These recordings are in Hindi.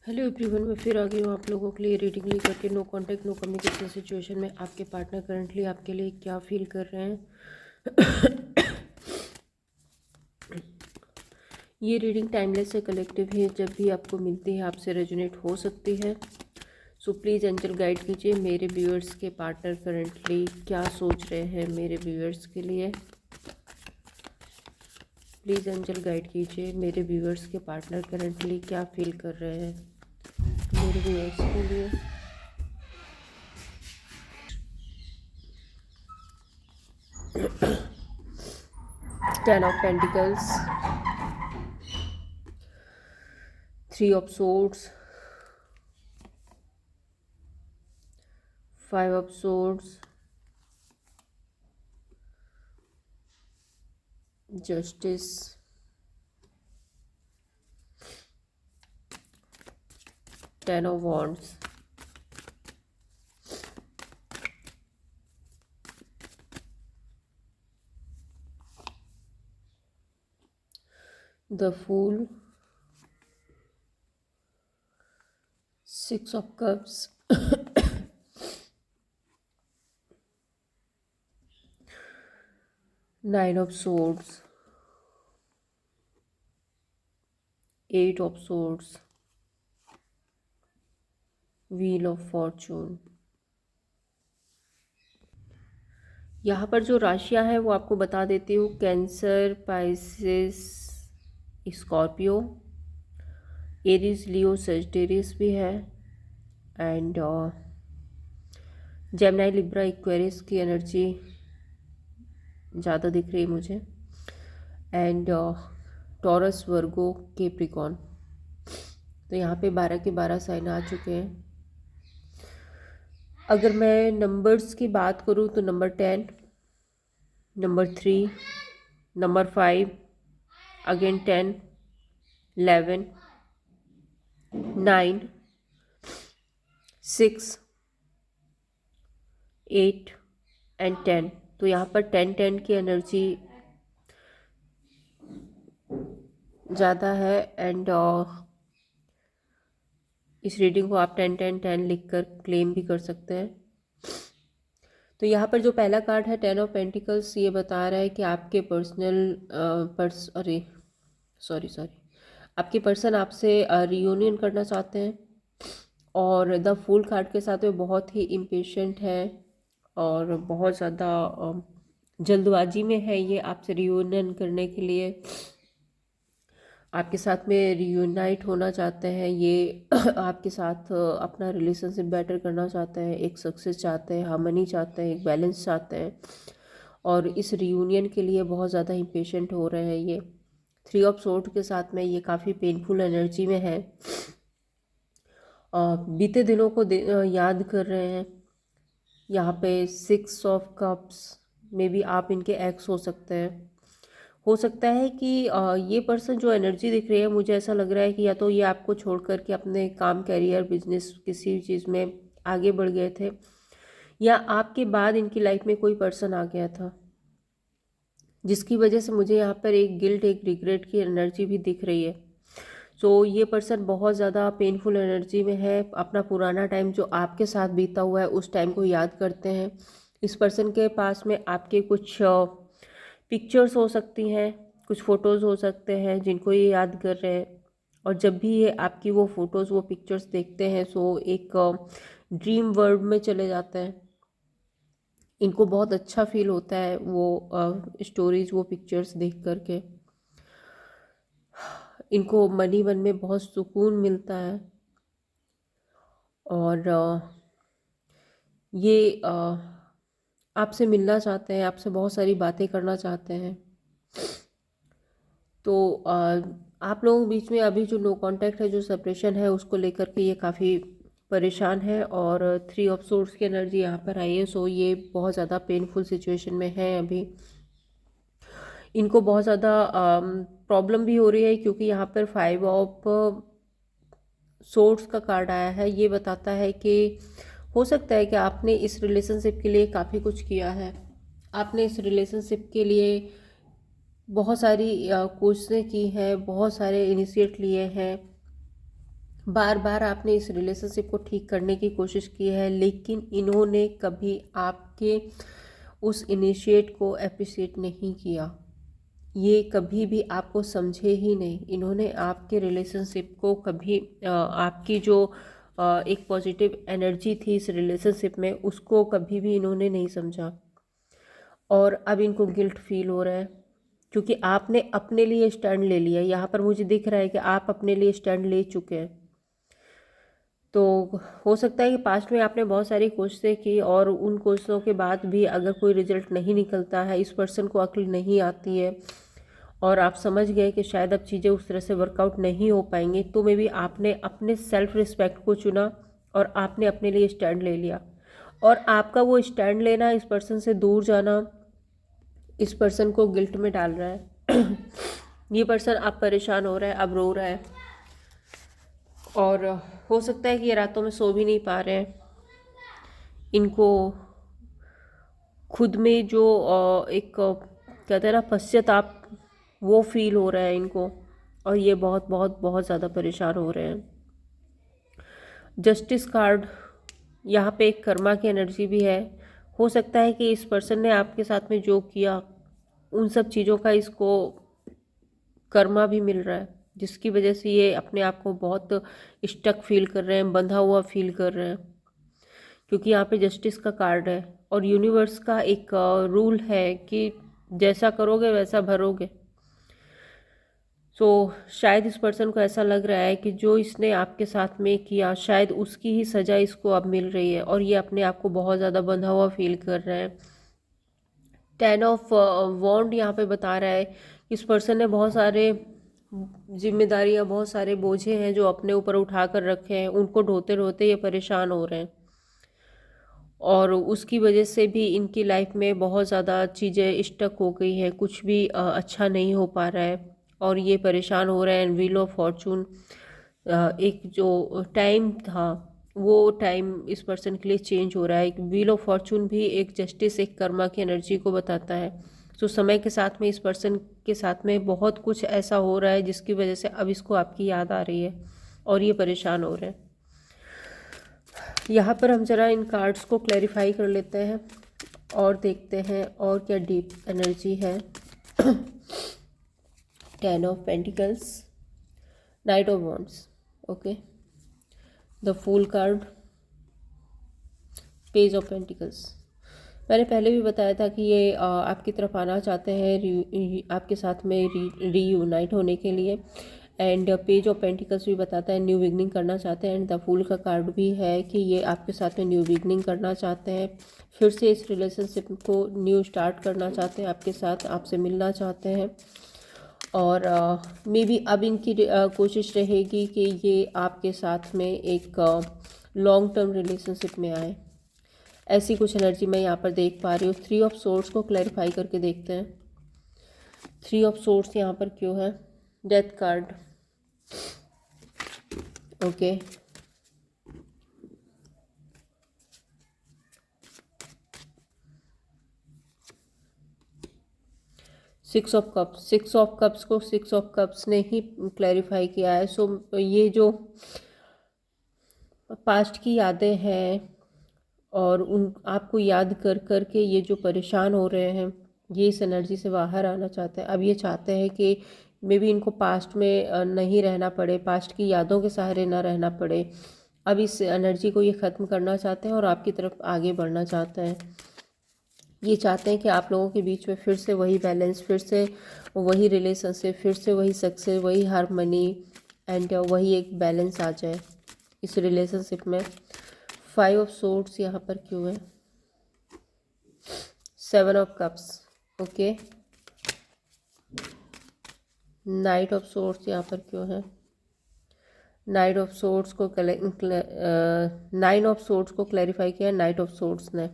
हेलो एवरीवन, मैं फिर आ गई हूँ आप लोगों के लिए रीडिंग लेकर के। No contact no communication situation में आपके पार्टनर करंटली आपके लिए क्या फील कर रहे हैं। ये रीडिंग टाइमलेस है, कलेक्टिव है, जब भी आपको मिलती है आपसे रेजोनेट हो सकती है। सो प्लीज़ एंजल गाइड कीजिए मेरे व्यूअर्स के पार्टनर करंटली क्या सोच रहे हैं मेरे व्यूअर्स के लिए। प्लीज़ एंजल गाइड कीजिए मेरे व्यूअर्स के पार्टनर करंटली क्या फील कर रहे हैं मेरे व्यूअर्स के लिए। Ten of pentacles, three of swords, five of swords, justice, ten of wands, the fool, six of cups, nine of swords, eight of swords, wheel of fortune. यहाँ पर जो राशियाँ हैं वो आपको बता देती हूँ। कैंसर, पाइसेस, स्कॉर्पियो, एरीज, लियो, सजिटेरियस भी है, एंड जेमिनी, लिब्रा, एक्वेरियस की एनर्जी ज़्यादा दिख रही है मुझे, एंड टॉरस, वर्गो, कैप्रिकॉर्न। तो यहाँ पे 12 के 12 साइन आ चुके हैं। अगर मैं नंबर्स की बात करूँ तो number 10, number 3, number 5, again 10, 11, 9, 6, 8 and 10। तो यहाँ पर 10 की एनर्जी ज़्यादा है, एंड इस रीडिंग को आप 10 लिख कर क्लेम भी कर सकते हैं। तो यहाँ पर जो पहला कार्ड है 10 ऑफ पेंटिकल्स, ये बता रहा है कि आपके सॉरी आपके पर्सन आपसे रियूनियन करना चाहते हैं। और द फूल कार्ड के साथ वो बहुत ही इम्पेशेंट है और बहुत ज़्यादा जल्दबाजी में है ये आपसे रियूनियन करने के लिए, आपके साथ में रियूनाइट होना चाहते हैं। ये आपके साथ अपना रिलेशनशिप बेटर करना चाहते हैं, एक सक्सेस चाहते हैं, हार्मनी चाहते हैं, एक बैलेंस चाहते हैं, और इस रियूनियन के लिए बहुत ज़्यादा इम्पेशेंट हो रहे हैं ये। थ्री ऑफ सोर्ड के साथ में ये काफ़ी पेनफुल एनर्जी में है। बीते दिनों को याद कर रहे हैं। यहाँ पे सिक्स ऑफ कप्स में भी आप इनके एक्स हो सकते हैं। हो सकता है कि ये पर्सन जो एनर्जी दिख रही है, मुझे ऐसा लग रहा है कि या तो ये आपको छोड़ कर के अपने काम, करियर, बिजनेस, किसी चीज़ में आगे बढ़ गए थे, या आपके बाद इनकी लाइफ में कोई पर्सन आ गया था जिसकी वजह से मुझे यहाँ पर एक गिल्ट, एक रिग्रेट की एनर्जी भी दिख रही है। सो ये पर्सन बहुत ज़्यादा पेनफुल एनर्जी में है। अपना पुराना टाइम जो आपके साथ बीता हुआ है उस टाइम को याद करते हैं। इस पर्सन के पास में आपके कुछ पिक्चर्स हो सकती हैं, कुछ फ़ोटोज़ हो सकते हैं जिनको ये याद कर रहे हैं। और जब भी ये आपकी वो फ़ोटोज़, वो पिक्चर्स देखते हैं, सो एक ड्रीम वर्ल्ड में चले जाते हैं। इनको बहुत अच्छा फील होता है वो स्टोरीज, वो पिक्चर्स देख करके। इनको मनी मन में बहुत सुकून मिलता है, और ये आपसे मिलना चाहते हैं, आपसे बहुत सारी बातें करना चाहते हैं। तो आप लोगों के बीच में अभी जो नो कांटेक्ट है, जो सेपरेशन है, उसको लेकर के ये काफ़ी परेशान है। और थ्री ऑफ सोर्ड्स की एनर्जी यहाँ पर आई है। सो ये बहुत ज़्यादा पेनफुल सिचुएशन में है अभी। इनको बहुत ज़्यादा प्रॉब्लम भी हो रही है, क्योंकि यहाँ पर फाइव ऑफ सोर्ड्स का कार्ड आया है। ये बताता है कि हो सकता है कि आपने इस रिलेशनशिप के लिए काफ़ी कुछ किया है। आपने इस रिलेशनशिप के लिए बहुत सारी कोशिशें की हैं, बहुत सारे इनिशिएट लिए हैं, बार बार आपने इस रिलेशनशिप को ठीक करने की कोशिश की है, लेकिन इन्होंने कभी आपके उस इनिशिएट को अप्रिशिएट नहीं किया। ये कभी भी आपको समझे ही नहीं। इन्होंने आपके रिलेशनशिप को कभी आपकी जो एक पॉजिटिव एनर्जी थी इस रिलेशनशिप में, उसको कभी भी इन्होंने नहीं समझा। और अब इनको गिल्ट फील हो रहा है क्योंकि आपने अपने लिए स्टैंड ले लिया। यहाँ पर मुझे दिख रहा है कि आप अपने लिए स्टैंड ले चुके हैं। तो हो सकता है कि पास्ट में आपने बहुत सारी कोशिशें की और उन कोशिशों के बाद भी अगर कोई रिजल्ट नहीं निकलता है, इस पर्सन को अक्ल नहीं आती है और आप समझ गए कि शायद अब चीज़ें उस तरह से वर्कआउट नहीं हो पाएंगी, तो मे बी आपने अपने सेल्फ रिस्पेक्ट को चुना और आपने अपने लिए स्टैंड ले लिया। और आपका वो स्टैंड लेना, इस पर्सन से दूर जाना, इस पर्सन को गिल्ट में डाल रहा है। ये पर्सन अब परेशान हो रहा है, अब रो रहा है और हो सकता है कि ये रातों में सो भी नहीं पा रहे हैं। इनको खुद में जो एक कहते हैं ना पश्चाताप, वो फील हो रहा है इनको और ये बहुत बहुत बहुत ज़्यादा परेशान हो रहे हैं। जस्टिस कार्ड, यहाँ पे एक कर्मा की एनर्जी भी है। हो सकता है कि इस पर्सन ने आपके साथ में जो किया उन सब चीज़ों का इसको कर्मा भी मिल रहा है, जिसकी वजह से ये अपने आप को बहुत स्टक फील कर रहे हैं, बंधा हुआ फील कर रहे हैं। क्योंकि यहाँ पे जस्टिस का कार्ड है और यूनिवर्स का एक रूल है कि जैसा करोगे वैसा भरोगे। शायद इस पर्सन को ऐसा लग रहा है कि जो इसने आपके साथ में किया, शायद उसकी ही सज़ा इसको अब मिल रही है और ये अपने आप को बहुत ज़्यादा बंधा हुआ फील कर रहा है। 10 ऑफ वॉन्ड यहाँ पे बता रहा है इस पर्सन ने बहुत सारे जिम्मेदारियाँ, बहुत सारे बोझे हैं जो अपने ऊपर उठा कर रखे हैं, उनको ढोते ढोते ये परेशान हो रहे हैं और उसकी वजह से भी इनकी लाइफ में बहुत ज़्यादा चीज़ें स्टक हो गई हैं, कुछ भी अच्छा नहीं हो पा रहा है और ये परेशान हो रहे हैं। व्हील ऑफ फॉर्चून, एक जो टाइम था वो टाइम इस पर्सन के लिए चेंज हो रहा है। एक व्हील ऑफ फॉर्चून भी एक जस्टिस, एक कर्मा की एनर्जी को बताता है। समय के साथ में इस पर्सन के साथ में बहुत कुछ ऐसा हो रहा है जिसकी वजह से अब इसको आपकी याद आ रही है और ये परेशान हो रहे हैं। यहाँ पर हम ज़रा इन कार्ड्स को क्लैरिफाई कर लेते हैं और देखते हैं और क्या डीप एनर्जी है। 10 of pentacles, knight of wands, okay, the fool card, page of pentacles. मैंने पहले भी बताया था कि ये आपकी तरफ आना चाहते हैं, आपके साथ में रीयूनाइट होने के लिए। एंड पेज ऑफ पेंटिकल्स भी बताता है न्यू बिगनिंग करना चाहते हैं। एंड द फूल का कार्ड भी है कि ये आपके साथ में न्यू बिगनिंग करना चाहते हैं, फिर से इस रिलेशनशिप को न्यू स्टार्ट करना चाहते हैं, आपके साथ आपसे मिलना चाहते हैं। और मे बी अब इनकी कोशिश रहेगी कि ये आपके साथ में एक लॉन्ग टर्म रिलेशनशिप में आए। ऐसी कुछ एनर्जी मैं यहाँ पर देख पा रही हूँ। 3 ऑफ सोर्ड्स को क्लैरिफाई करके देखते हैं। 3 ऑफ सोर्ड्स यहाँ पर क्यों है? Death card, okay, six of cups. 6 of cups को 6 ऑफ कप्स ने ही क्लैरिफाई किया है। ये जो पास्ट की यादें हैं और उन आपको याद कर कर के ये जो परेशान हो रहे हैं, ये इस एनर्जी से बाहर आना चाहते हैं। अब ये चाहते हैं कि मे बी इनको पास्ट में नहीं रहना पड़े, पास्ट की यादों के सहारे ना रहना पड़े। अब इस एनर्जी को ये ख़त्म करना चाहते हैं और आपकी तरफ आगे बढ़ना चाहते हैं। ये चाहते हैं कि आप लोगों के बीच में फिर से वही बैलेंस, फिर से वही रिलेशनशिप, फिर से वही सक्सेस, वही हारमनी एंड वही एक बैलेंस आ जाए इस रिलेशनशिप में। 5 ऑफ सोर्ड्स यहाँ पर क्यों है? 7 of cups, okay, night of swords यहाँ पर क्यों है? नाइट ऑफ सोर्ड्स को 9 ऑफ सोर्ड्स को क्लैरिफाई किया नाइट ऑफ सोर्ड्स ने।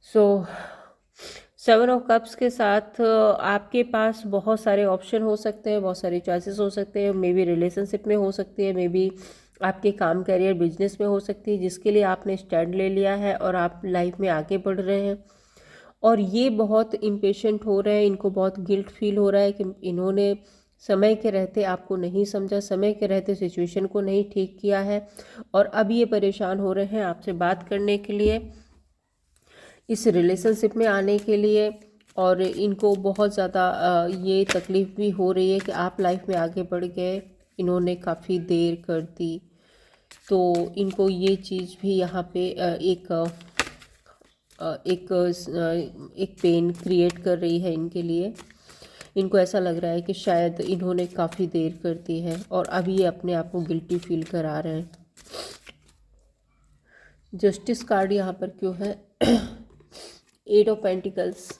7 ऑफ कप्स के साथ आपके पास बहुत सारे ऑप्शन हो सकते हैं, बहुत सारे चॉइसेस हो सकते हैं। मे बी रिलेशनशिप में हो सकती है, मे बी आपके काम, करियर, बिजनेस में हो सकती है, जिसके लिए आपने स्टैंड ले लिया है और आप लाइफ में आगे बढ़ रहे हैं। और ये बहुत इम्पेशेंट हो रहे हैं, इनको बहुत गिल्ट फील हो रहा है कि इन्होंने समय के रहते आपको नहीं समझा, समय के रहते सिचुएशन को नहीं ठीक किया है, और अब ये परेशान हो रहे हैं आपसे बात करने के लिए, इस रिलेशनशिप में आने के लिए। और इनको बहुत ज़्यादा ये तकलीफ़ भी हो रही है कि आप लाइफ में आगे बढ़ गए, इन्होंने काफ़ी देर कर दी। तो इनको ये चीज़ भी यहाँ पे एक पेन क्रिएट कर रही है इनके लिए। इनको ऐसा लग रहा है कि शायद इन्होंने काफ़ी देर कर दी है और अभी ये अपने आप को गिल्टी फील करा रहे हैं। जस्टिस कार्ड यहाँ पर क्यों है? 8 ऑफ पेंटिकल्स,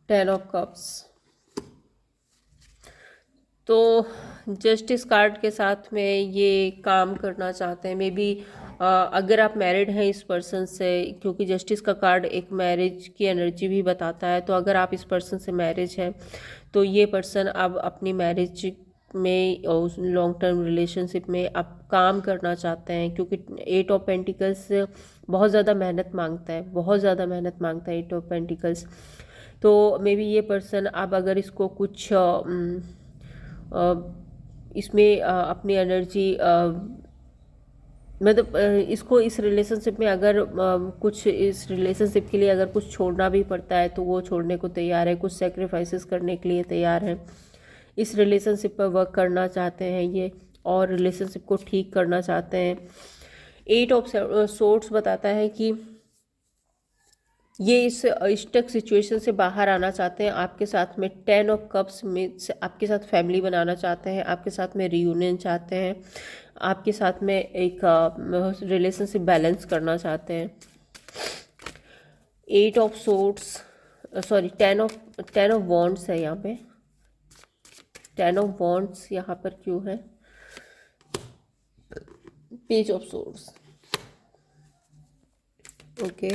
10 ऑफ कप्स। तो जस्टिस कार्ड के साथ में ये काम करना चाहते हैं। मे बी अगर आप मैरिड हैं इस पर्सन से, क्योंकि जस्टिस का कार्ड एक मैरिज की एनर्जी भी बताता है, तो अगर आप इस पर्सन से मैरिज हैं तो ये पर्सन अब अपनी मैरिज में लॉन्ग टर्म रिलेशनशिप में अब काम करना चाहते हैं, क्योंकि 8 ऑफ पेंटिकल्स बहुत ज़्यादा मेहनत मांगता है, बहुत ज़्यादा मेहनत मांगता है 8 ऑफ पेंटिकल्स। तो मे बी ये पर्सन अब अगर इसको कुछ इसमें अपनी एनर्जी मतलब इसको इस रिलेशनशिप में अगर कुछ इस रिलेशनशिप के लिए अगर कुछ छोड़ना भी पड़ता है तो वो छोड़ने को तैयार है, कुछ सेक्रीफाइसेस करने के लिए तैयार है। इस रिलेशनशिप पर वर्क करना चाहते हैं ये, और रिलेशनशिप को ठीक करना चाहते हैं। 8 ऑफ सोर्ड्स बताता है कि ये इस स्टक सिचुएशन से बाहर आना चाहते हैं आपके साथ में। 10 ऑफ कप्स में आपके साथ फैमिली बनाना चाहते हैं, आपके साथ में रियूनियन चाहते हैं, आपके साथ में एक रिलेशनशिप बैलेंस करना चाहते हैं। 8 of swords, sorry 10 of wands है यहाँ पे। 10 ऑफ वॉन्ड्स यहाँ पर क्यों है? Page of swords, okay.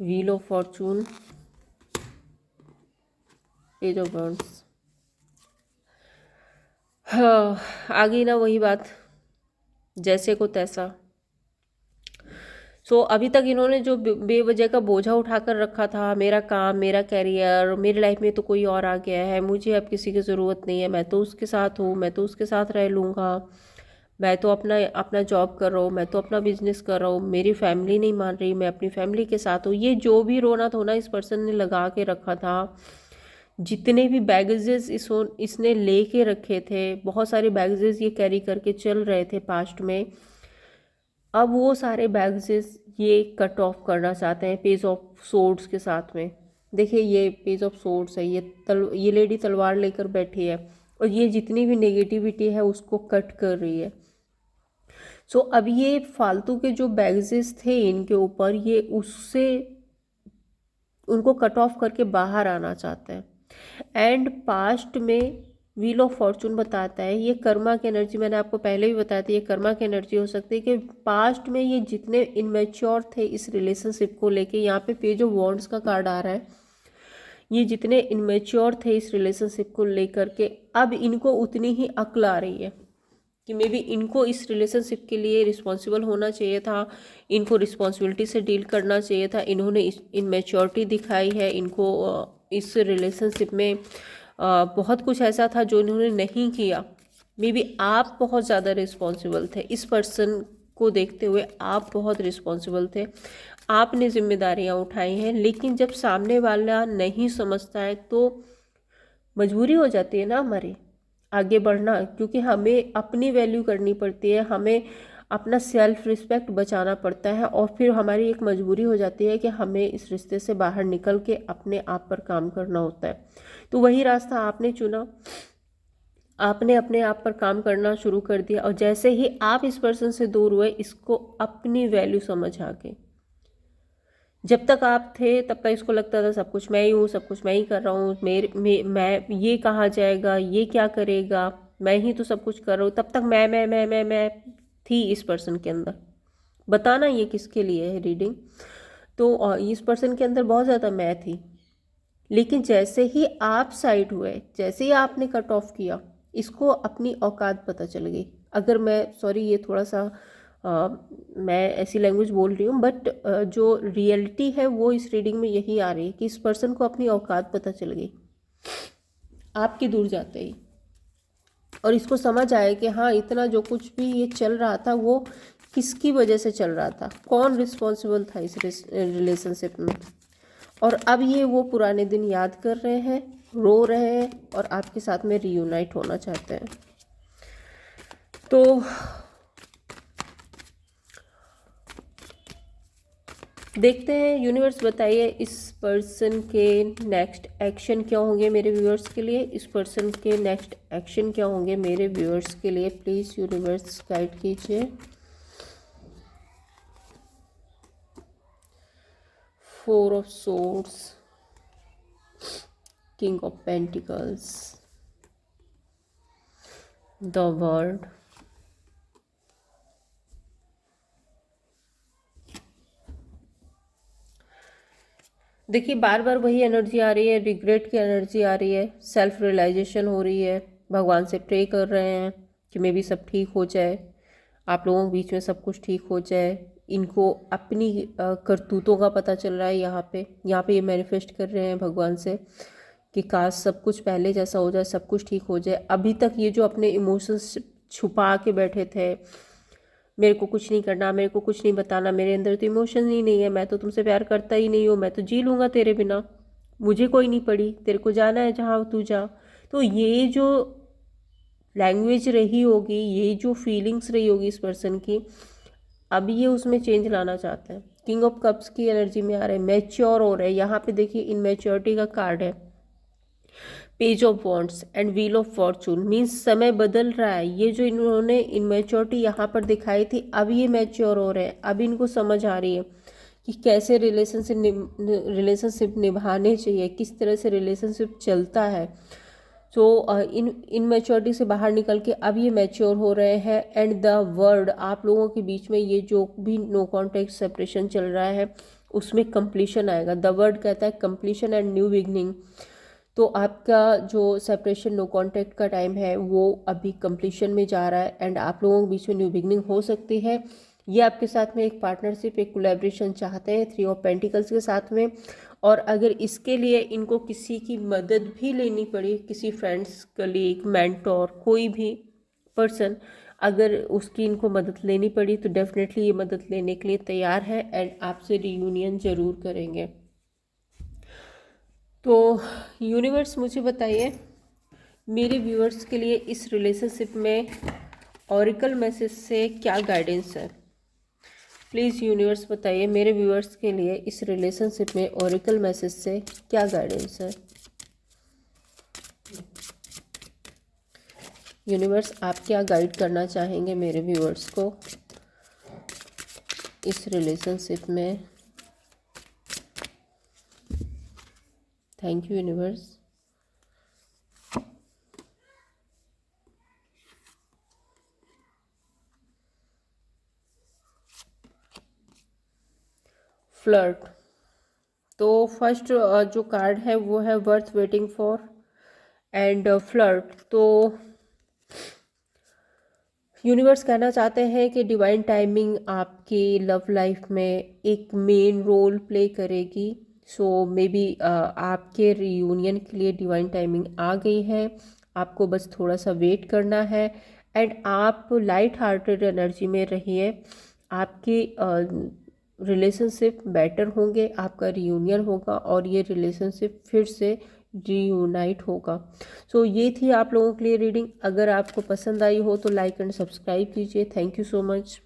Wheel of Fortune, page of wands. हाँ, आ गई ना वही बात, जैसे को तैसा। सो अभी तक इन्होंने जो बेवजह का बोझा उठाकर रखा था, मेरा काम, मेरा कैरियर, मेरी लाइफ में तो कोई और आ गया है, मुझे अब किसी की ज़रूरत नहीं है, मैं तो उसके साथ हूँ, मैं तो उसके साथ रह लूँगा, मैं तो अपना अपना जॉब कर रहा हूँ, मैं तो अपना बिजनेस कर रहा हूँ, मेरी फैमिली नहीं मान रही, मैं अपनी फैमिली के साथ हूँ। ये जो भी रोना धोना इस पर्सन ने लगा के रखा था, जितने भी बैगेजेस इसने ले के रखे थे, बहुत सारे बैगेजेस ये कैरी करके चल रहे थे पास्ट में, अब वो सारे बैगेजेस ये कट ऑफ करना चाहते हैं पेज ऑफ सोर्ड्स के साथ में। देखिए ये पेज ऑफ सोर्ड्स है, ये लेडी तलवार लेकर बैठी है और ये जितनी भी नेगेटिविटी है उसको कट कर रही है। सो अब ये फालतू के जो बैगेजेस थे इनके ऊपर, ये उससे उनको कट ऑफ करके बाहर आना चाहते हैं। एंड पास्ट में व्हील ऑफ फॉर्चून बताता है, ये कर्मा की एनर्जी, मैंने आपको पहले भी बताया था, ये कर्मा की एनर्जी हो सकती है कि पास्ट में ये जितने इनमेच्योर थे इस रिलेशनशिप को लेके, यहाँ पे पेज ऑफ वॉन्ड्स का कार्ड आ रहा है, ये जितने इनमेच्योर थे इस रिलेशनशिप को लेकर के, अब इनको उतनी ही अक्ल आ रही है कि मे बी इनको इस रिलेशनशिप के लिए रिस्पॉन्सिबल होना चाहिए था, इनको रिस्पॉन्सिबिलिटी से डील करना चाहिए था। इन्होंने इनमेच्योरिटी दिखाई है, इनको इस रिलेशनशिप में बहुत कुछ ऐसा था जो इन्होंने नहीं किया। मे बी आप बहुत ज़्यादा रिस्पॉन्सिबल थे, इस पर्सन को देखते हुए आप बहुत रिस्पॉन्सिबल थे, आपने जिम्मेदारियां उठाई हैं, लेकिन जब सामने वाला नहीं समझता है तो मजबूरी हो जाती है ना हमारी आगे बढ़ना, क्योंकि हमें अपनी वैल्यू करनी पड़ती है, हमें अपना सेल्फ रिस्पेक्ट बचाना पड़ता है, और फिर हमारी एक मजबूरी हो जाती है कि हमें इस रिश्ते से बाहर निकल के अपने आप पर काम करना होता है। तो वही रास्ता आपने चुना, आपने अपने आप पर काम करना शुरू कर दिया, और जैसे ही आप इस पर्सन से दूर हुए, इसको अपनी वैल्यू समझ आ गई। जब तक आप थे तब तक इसको लगता था सब कुछ मैं ही हूँ, सब कुछ मैं ही कर रहा हूँ, मैं ये कहाँ जाएगा, ये क्या करेगा, मैं ही तो सब कुछ कर रहा हूँ। तब तक मैं थी इस पर्सन के अंदर। बताना ये किसके लिए है रीडिंग, तो इस पर्सन के अंदर बहुत ज़्यादा मैं थी। लेकिन जैसे ही आप साइड हुए, जैसे ही आपने कट ऑफ किया, इसको अपनी औकात पता चल गई। अगर मैं सॉरी ये थोड़ा सा मैं ऐसी लैंग्वेज बोल रही हूँ, बट जो रियलिटी है वो इस रीडिंग में यही आ रही है कि इस पर्सन को अपनी औकात पता चल गई आपके दूर जाते ही, और इसको समझ आया कि हाँ इतना जो कुछ भी ये चल रहा था वो किसकी वजह से चल रहा था, कौन रिस्पॉन्सिबल था इस रिलेशनशिप में। और अब ये वो पुराने दिन याद कर रहे हैं, रो रहे हैं और आपके साथ में रीयूनाइट होना चाहते हैं। तो देखते हैं यूनिवर्स बताइए इस पर्सन के नेक्स्ट एक्शन क्या होंगे मेरे व्यूअर्स के लिए। इस पर्सन के नेक्स्ट एक्शन क्या होंगे मेरे व्यूअर्स के लिए, प्लीज़ यूनिवर्स गाइड कीजिए। 4 of swords, king of pentacles, the world, देखिए बार बार वही एनर्जी आ रही है, रिग्रेट की एनर्जी आ रही है, सेल्फ रियलाइजेशन हो रही है, भगवान से प्रे कर रहे हैं कि मे बी सब ठीक हो जाए, आप लोगों के बीच में सब कुछ ठीक हो जाए। इनको अपनी करतूतों का पता चल रहा है यहाँ पे ये मैनिफेस्ट कर रहे हैं भगवान से कि काश सब कुछ पहले जैसा हो जाए, सब कुछ ठीक हो जाए। अभी तक ये जो अपने इमोशंस छुपा के बैठे थे, मेरे को कुछ नहीं करना, मेरे को कुछ नहीं बताना, मेरे अंदर तो इमोशन ही नहीं है, मैं तो तुमसे प्यार करता ही नहीं हूँ, मैं तो जी लूँगा तेरे बिना, मुझे कोई नहीं पड़ी, तेरे को जाना है जहाँ तू जा। तो ये जो लैंग्वेज रही होगी, ये जो फीलिंग्स रही होगी इस पर्सन की, अब ये उसमें चेंज लाना चाहते हैं। किंग ऑफ कप्स की एनर्जी में आ रहे हैं, मैच्योर हो रहे हैं। यहाँ पे देखिए इनमेच्योरिटी का कार्ड है, page of wands and wheel of Fortune, means समय बदल रहा है। ये जो इन्होंने इनमेच्योरिटी यहाँ पर दिखाई थी, अब ये मैच्योर हो रहे हैं, अब इनको समझ आ रही है कि कैसे रिलेशनशिप निभाने चाहिए, किस तरह से रिलेशनशिप चलता है। तो इन मैच्योरिटी से बाहर निकल के अब ये मैच्योर हो रहे हैं। एंड द वर्ड, आप लोगों के बीच में ये जो भी नो कॉन्टैक्ट सेपरेशन चल रहा है उसमें कंप्लीशन आएगा। द वर्ड कहता है कंप्लीशन एंड न्यू बिगनिंग। तो आपका जो सेपरेशन नो कांटेक्ट का टाइम है वो अभी कंप्लीशन में जा रहा है एंड आप लोगों के बीच में न्यू बिगनिंग हो सकती है। ये आपके साथ में एक पार्टनरशिप, एक कोलैबोरेशन चाहते हैं 3 ऑफ पेंटिकल्स के साथ में। और अगर इसके लिए इनको किसी की मदद भी लेनी पड़ी, किसी फ्रेंड्स, कलीग, मेंटोर, कोई भी पर्सन, अगर उसकी इनको मदद लेनी पड़ी तो डेफिनेटली ये मदद लेने के लिए तैयार है एंड आपसे रियूनियन ज़रूर करेंगे। तो यूनिवर्स मुझे बताइए मेरे व्यूअर्स के लिए इस रिलेशनशिप में ऑरिकल मैसेज से क्या गाइडेंस है। प्लीज़ यूनिवर्स बताइए मेरे व्यूअर्स के लिए इस रिलेशनशिप में ऑरिकल मैसेज से क्या गाइडेंस है। यूनिवर्स आप क्या गाइड करना चाहेंगे मेरे व्यूअर्स को इस रिलेशनशिप में। Thank you universe. फ्लर्ट, तो फर्स्ट जो कार्ड है वो है worth waiting for and flirt. तो यूनिवर्स कहना चाहते हैं कि डिवाइन टाइमिंग आपकी लव लाइफ में एक मेन रोल प्ले करेगी। सो मे बी आपके रियूनियन के लिए डिवाइन टाइमिंग आ गई है, आपको बस थोड़ा सा वेट करना है एंड आप लाइट हार्टेड एनर्जी में रहिए। आपकी रिलेशनशिप बेटर होंगे, आपका रियूनियन होगा और ये रिलेशनशिप फिर से रीयूनाइट होगा। सो ये थी आप लोगों के लिए रीडिंग। अगर आपको पसंद आई हो तो लाइक एंड सब्सक्राइब कीजिए। Thank you so much.